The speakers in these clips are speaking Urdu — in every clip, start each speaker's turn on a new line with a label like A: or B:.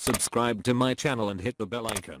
A: Subscribe to my channel and hit the bell icon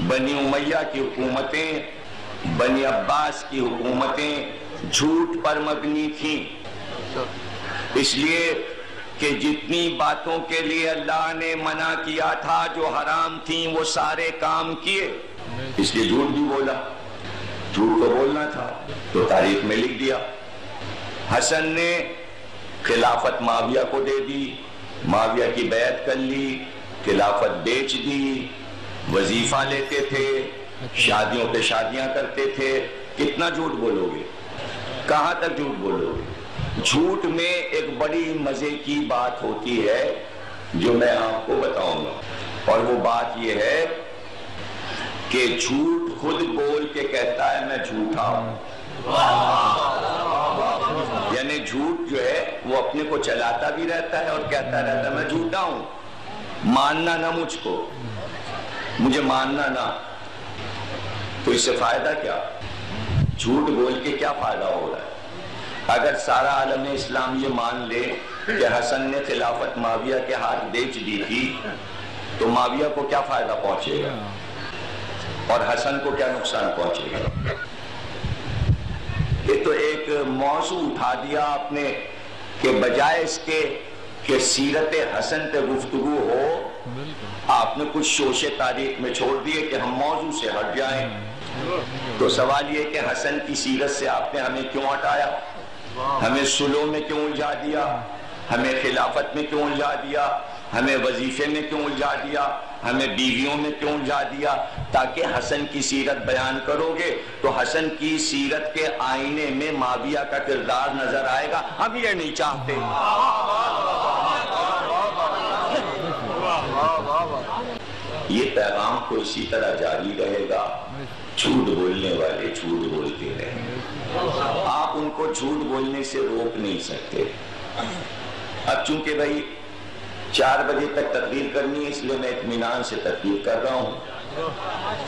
B: بنی امیہ کی حکومتیں، بنی عباس کی حکومتیں جھوٹ پر مبنی تھیں، اس لیے کہ جتنی باتوں کے لیے اللہ نے منع کیا تھا جو حرام تھیں وہ سارے کام کیے، اس لیے جھوٹ بھی بولا، جھوٹ تو بولنا تھا تو تاریخ میں لکھ دیا۔ حسن نے خلافت معاویہ کو دے دی، معاویہ کی بیعت کر لی، خلافت بیچ دی، وظیفہ لیتے تھے، شادیوں پہ شادیاں کرتے تھے۔ کتنا جھوٹ بولو گے؟ کہاں تک جھوٹ بولو گے؟ جھوٹ میں ایک بڑی مزے کی بات ہوتی ہے جو میں آپ کو بتاؤں گا، اور وہ بات یہ ہے کہ جھوٹ خود بول کے کہتا ہے میں جھوٹا ہوں، یعنی جھوٹ جو ہے وہ اپنے کو چلاتا بھی رہتا ہے اور کہتا رہتا ہے میں جھوٹا ہوں، ماننا نہ مجھ کو، مجھے ماننا نہ، تو اس سے فائدہ کیا؟ جھوٹ بول کے کیا فائدہ ہو رہا ہے؟ اگر سارا عالم اسلام یہ مان لے کہ حسن نے خلافت معاویہ کے ہاتھ بیچ دی تھی تو معاویہ کو کیا فائدہ پہنچے گا اور حسن کو کیا نقصان پہنچے گا؟ یہ تو ایک موضوع اٹھا دیا آپ نے کہ بجائے اس کے کہ سیرت حسن پہ گفتگو ہو، آپ نے کچھ شوشے تاریخ میں چھوڑ دیے کہ ہم موضوع سے ہٹ جائیں۔ تو سوال یہ کہ حسن کی سیرت سے آپ نے ہمیں کیوں ہٹایا؟ ہمیں صلح میں کیوں الجھا دیا؟ ہمیں خلافت میں کیوں الجھا دیا؟ ہمیں وظیفے میں کیوں الجھا دیا؟ ہمیں بیویوں میں کیوں الجھا دیا؟ تاکہ حسن کی سیرت بیان کرو گے تو حسن کی سیرت کے آئینے میں معاویہ کا کردار نظر آئے گا۔ ہم یہ نہیں چاہتے۔ یہ پیغام کو اسی طرح جاری رہے گا، جھوٹ بولنے والے جھوٹ بولتے رہیں، آپ ان کو جھوٹ بولنے سے روک نہیں سکتے۔ اب چونکہ بھائی 4 بجے تک تقریر کرنی ہے اس لیے میں اطمینان سے تقریر کر رہا ہوں،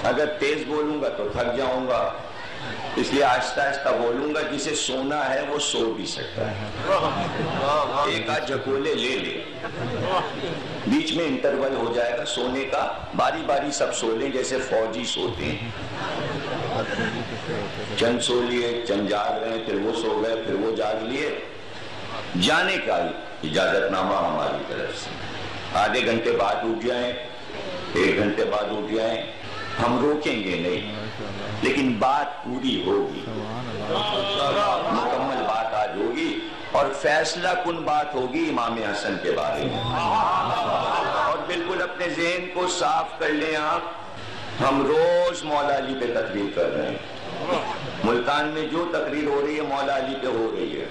B: اگر تیز بولوں گا تو تھک جاؤں گا، اس لیے آہستہ آہستہ بولوں گا، جسے سونا ہے وہ سو بھی سکتا ہے، ایک آدھ جھکولے لے لے، بیچ میں انٹرول ہو جائے گا سونے کا، باری باری سب سو لیں جیسے فوجی سوتے ہیں، چند سو لیے، چند جاگ رہے ہیں، پھر وہ سو گئے، پھر وہ جاگ لیے، جانے کا اجازت نامہ ہماری طرف سے، آدھے گھنٹے بعد اٹھ جائیں، 1 گھنٹے بعد اٹھ جائیں، ہم روکیں گے نہیں، لیکن بات پوری ہوگی، مکمل بات آج ہوگی، اور فیصلہ کن بات ہوگی امام حسن کے بارے میں، اور بالکل اپنے ذہن کو صاف کر لیں آپ، ہم روز مولا علی پہ تقریر کر رہے ہیں، ملتان میں جو تقریر ہو رہی ہے مولا علی پہ ہو رہی ہے،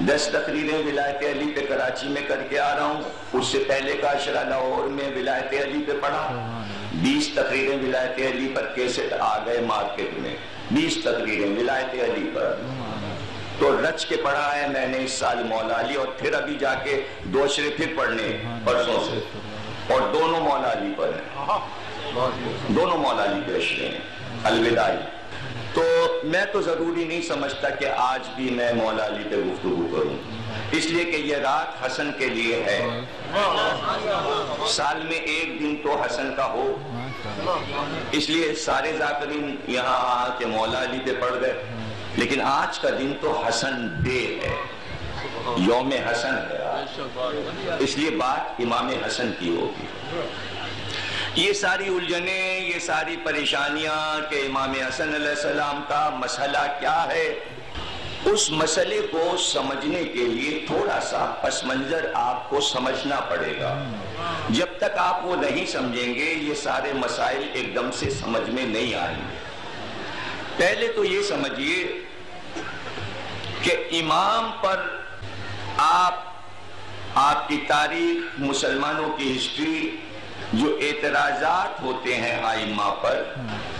B: 10 تقریریں ولایت علی پہ کراچی میں کر کے آ رہا ہوں، اس سے پہلے کا عشرہ لاہور میں ولایت علی پہ پڑھا، 20 تقریریں ولایت علی پر کیسٹ آ گئے مارکیٹ میں، 20 تقریریں ولایت علی پر، تو رچ کے پڑھا ہے میں نے اس سال مولا علی، اور پھر ابھی جا کے 2 اشرے پھر پڑھنے پرسوں سے، اور دونوں مولا علی پر ہیں، دونوں مولا علی پہ اشرے ہیں الوداعی۔ تو میں تو ضروری نہیں سمجھتا کہ آج بھی میں مولا علی پہ گفتگو کروں، اس لیے کہ یہ رات حسن کے لیے ہے، سال میں 1 دن تو حسن کا ہو، اس لیے سارے ذاکرین یہاں آ کے مولا علی پہ پڑھ گئے، لیکن آج کا دن تو حسن ڈے ہے، یوم حسن ہے، اس لیے بات امام حسن کی ہوگی۔ یہ ساری الجھنیں، یہ ساری پریشانیاں کہ امام حسن علیہ السلام کا مسئلہ کیا ہے، اس مسئلے کو سمجھنے کے لیے تھوڑا سا پس منظر آپ کو سمجھنا پڑے گا، جب تک آپ وہ نہیں سمجھیں گے یہ سارے مسائل ایک دم سے سمجھ میں نہیں آئیں گے۔ پہلے تو یہ سمجھیے کہ امام پر آپ کی تاریخ، مسلمانوں کی ہسٹری، جو اعتراضات ہوتے ہیں ائمہ پر،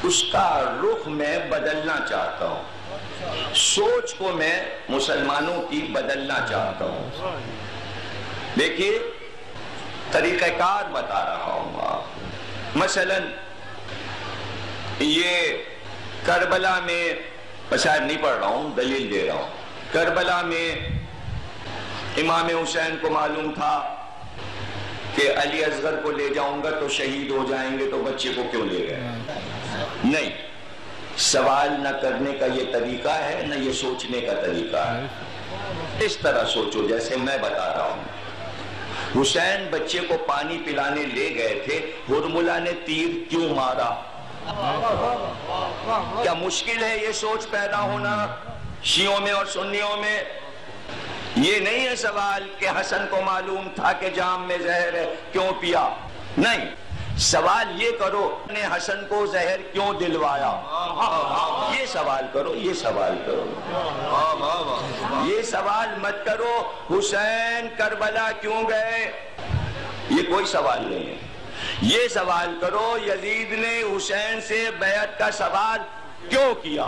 B: اس کا رخ میں بدلنا چاہتا ہوں، سوچ کو میں مسلمانوں کی بدلنا چاہتا ہوں۔ دیکھیے طریقہ کار بتا رہا ہوں آپ، مثلا یہ کربلا میں، شاید نہیں پڑھ رہا ہوں دلیل دے رہا ہوں، کربلا میں امام حسین کو معلوم تھا کہ علی اصغر کو لے جاؤں گا تو شہید ہو جائیں گے، تو بچے کو کیوں لے گئے؟ نہیں، سوال نہ کرنے کا یہ طریقہ ہے، نہ یہ سوچنے کا طریقہ ہے۔ اس طرح سوچو جیسے میں بتا رہا ہوں۔ حسین بچے کو پانی پلانے لے گئے تھے، ہرملا نے تیر کیوں مارا؟ کیا مشکل ہے یہ سوچ پیدا ہونا شیعوں میں اور سنیوں میں؟ یہ نہیں ہے سوال کہ حسن کو معلوم تھا کہ جام میں زہر ہے کیوں پیا، نہیں، سوال یہ کرو نے حسن کو زہر کیوں دلوایا، یہ سوال کرو، یہ سوال کرو، یہ سوال مت کرو حسین کربلا کیوں گئے، یہ کوئی سوال نہیں ہے۔ یہ سوال کرو یزید نے حسین سے بیعت کا سوال کیوں کیا؟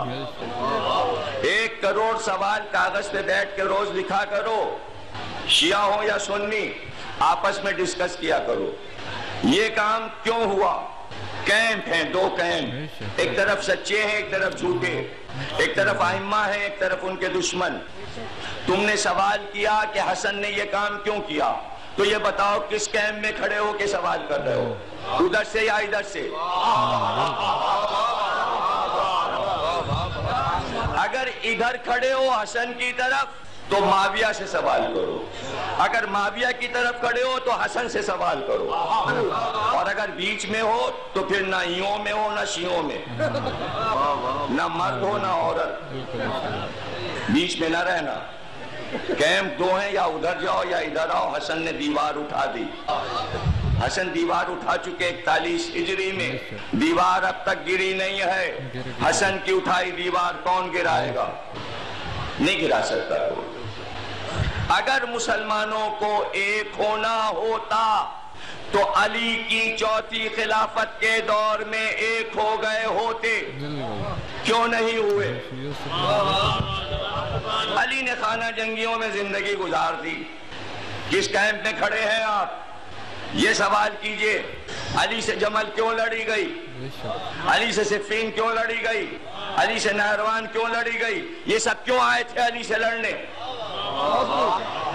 B: 1 کروڑ سوال کاغذ پہ بیٹھ کے روز لکھا کرو، شیعہ ہو یا سنی، آپس میں ڈسکس کیا کرو، یہ کام کیوں ہوا؟ کیمپ ہیں، 2 کیمپ، ایک طرف سچے ہیں ایک طرف جھوٹے، ایک طرف ائمہ ہیں ایک طرف ان کے دشمن۔ تم نے سوال کیا کہ حسن نے یہ کام کیوں کیا، تو یہ بتاؤ کس کیمپ میں کھڑے ہو کے سوال کر رہے ہو، ادھر سے یا ادھر سے؟ اگر ادھر کھڑے ہو حسن کی طرف تو معاویہ سے سوال کرو، اگر معاویہ کی طرف کھڑے ہو تو حسن سے سوال کرو، اور اگر بیچ میں ہو تو پھر نہ ہیوں میں ہو نہ شیعوں میں، نہ مرد ہو نہ عورت، بیچ میں نہ رہنا۔ کیمپ 2 ہیں، یا ادھر جاؤ یا ادھر آؤ۔ حسن نے دیوار اٹھا دی، حسن دیوار اٹھا چکے 41 ہجری میں، دیوار اب تک گری نہیں ہے۔ حسن کی اٹھائی دیوار کون گرائے گا؟ نہیں گرا سکتا کوئی۔ اگر مسلمانوں کو ایک ہونا ہوتا تو علی کی 4تھی خلافت کے دور میں ایک ہو گئے ہوتے، کیوں نہیں ہوئے؟ علی نے خانہ جنگیوں میں زندگی گزار دی، کس کیمپ میں کھڑے ہیں آپ؟ یہ سوال کیجئے، علی سے جمل کیوں لڑی گئی؟ علی سے صفین کیوں لڑی گئی؟ علی سے نہروان کیوں لڑی گئی؟ یہ سب کیوں آئے تھے علی سے لڑنے؟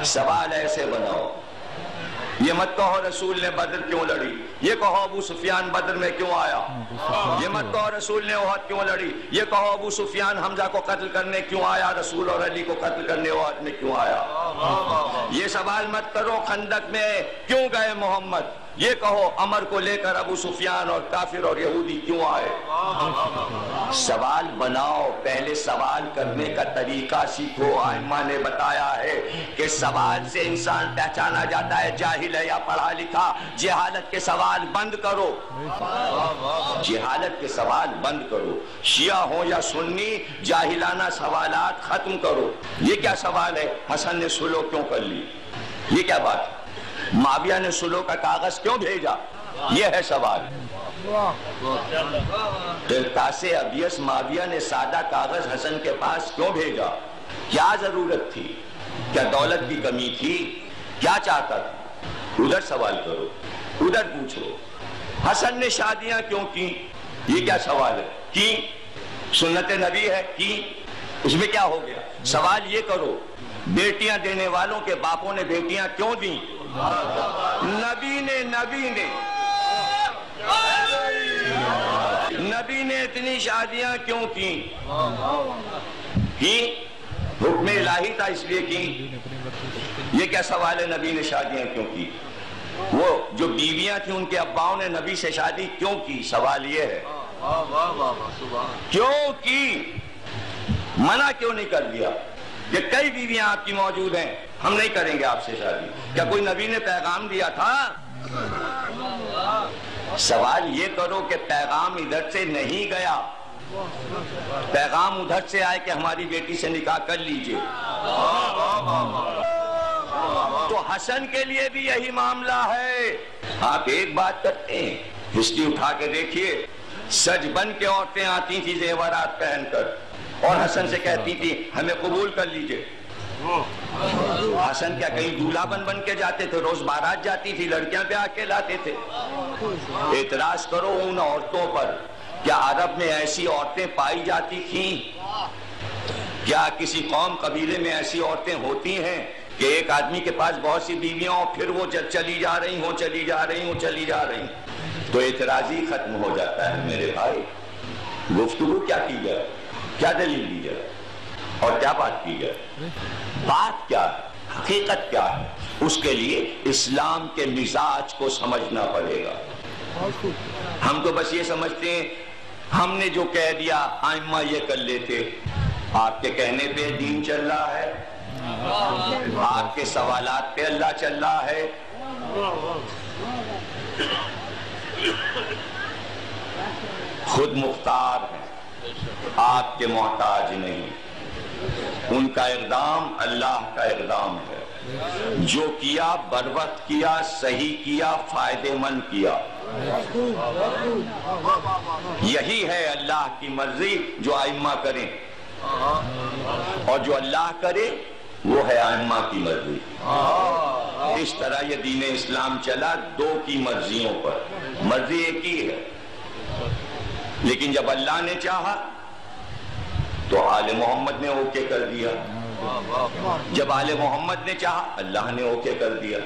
B: سوال ایسے بناؤ، یہ مت کہو رسول نے بدر کیوں لڑی، یہ کہو ابو سفیان بدر میں کیوں آیا، یہ مت کہو رسول نے احد کیوں لڑی، یہ کہو ابو سفیان حمزہ کو قتل کرنے کیوں آیا، رسول اور علی کو قتل کرنے احد میں کیوں آیا۔ یہ سوال مت کرو خندق میں کیوں گئے محمد، یہ کہو عمر کو لے کر ابو سفیان اور کافر اور یہودی کیوں آئے۔ سوال بناؤ، پہلے سوال کرنے کا طریقہ سیکھو۔ ائمہ نے بتایا ہے کہ سوال سے انسان پہچانا جاتا ہے جاہل ہے یا پڑھا لکھا۔ جہالت کے سوال بند کرو، جہالت کے سوال بند کرو، شیعہ ہو یا سنی، جاہلانہ سوالات ختم کرو۔ یہ کیا سوال ہے حسن نے صلح کیوں کر لی، یہ کیا بات ہے؟ معاویہ نے صلح کا کاغذ کیوں بھیجا، یہ ہے سوال۔ قرطاسِ ابیض معاویہ نے سادہ کاغذ حسن کے پاس کیوں بھیجا، کیا ضرورت تھی، کیا دولت کی کمی تھی، کیا چاہتا تھا؟ ادھر سوال کرو، ادھر پوچھو۔ حسن نے شادیاں کیوں کی، یہ کیا سوال ہے؟ کی سنت نبی ہے، کی اس میں کیا ہو گیا؟ سوال یہ کرو بیٹیاں دینے والوں کے باپوں نے بیٹیاں کیوں دیں؟ نبی نے اتنی شادیاں کیوں کی؟ حکم الہی تھا اس لیے کی۔ یہ کیا سوال ہے نبی نے شادیاں کیوں کی؟ وہ جو بیویاں تھیں ان کے اباؤں نے نبی سے شادی کیوں کی؟ سوال یہ ہے کیوں کی، منع کیوں نہیں کر دیا کہ کئی بیویاں آپ کی موجود ہیں، ہم نہیں کریں گے آپ سے شادی؟ کیا کوئی نبی نے پیغام دیا تھا؟ سوال یہ کرو کہ پیغام ادھر سے نہیں گیا، پیغام ادھر سے آئے کہ ہماری بیٹی سے نکاح کر لیجئے۔ تو حسن کے لیے بھی یہی معاملہ ہے۔ آپ ایک بات کرتے ہیں، ہسٹری اٹھا کے دیکھیے، سج بن کے عورتیں آتی تھی زیورات پہن کر اور حسن سے کہتی تھی ہمیں قبول کر لیجئے۔ حسن کیا کہیں دولہا بن کے جاتے تھے؟ روز بارات جاتی تھی، لڑکیاں پہ آ کے لاتے تھے۔ اعتراض کرو ان عورتوں پر، کیا عرب میں ایسی عورتیں پائی جاتی تھیں؟ کیا کسی قوم قبیلے میں ایسی عورتیں ہوتی ہیں کہ ایک آدمی کے پاس بہت سی بیویاں ہوں پھر وہ چلی جا رہی ہوں؟ تو اعتراض ہی ختم ہو جاتا ہے میرے بھائی۔ گفتگو کیا کی جائے، کیا دلیل دی جائے اور کیا بات کی جائے؟ بات کیا ہے، حقیقت کیا ہے؟ اس کے لیے اسلام کے مزاج کو سمجھنا پڑے گا۔ ہم تو بس یہ سمجھتے ہیں ہم نے جو کہہ دیا ائمہ یہ کر لیتے، آپ کے کہنے پہ دین چل رہا ہے، آپ کے سوالات پہ اللہ چل رہا ہے۔ خود مختار ہیں، آپ کے محتاج نہیں، ان کا اقدام اللہ کا اقدام ہے، جو کیا بروقت کیا، صحیح کیا، فائدے مند کیا۔ یہی ہے اللہ کی مرضی جو ائمہ کریں، اور جو اللہ کرے وہ ہے ائمہ کی مرضی۔ اس طرح یہ دین اسلام چلا دو کی مرضیوں پر، مرضی ایک ہی ہے، لیکن جب اللہ نے چاہا تو آل محمد نے اوکے کر دیا، جب آل محمد نے چاہا اللہ نے اوکے کر دیا۔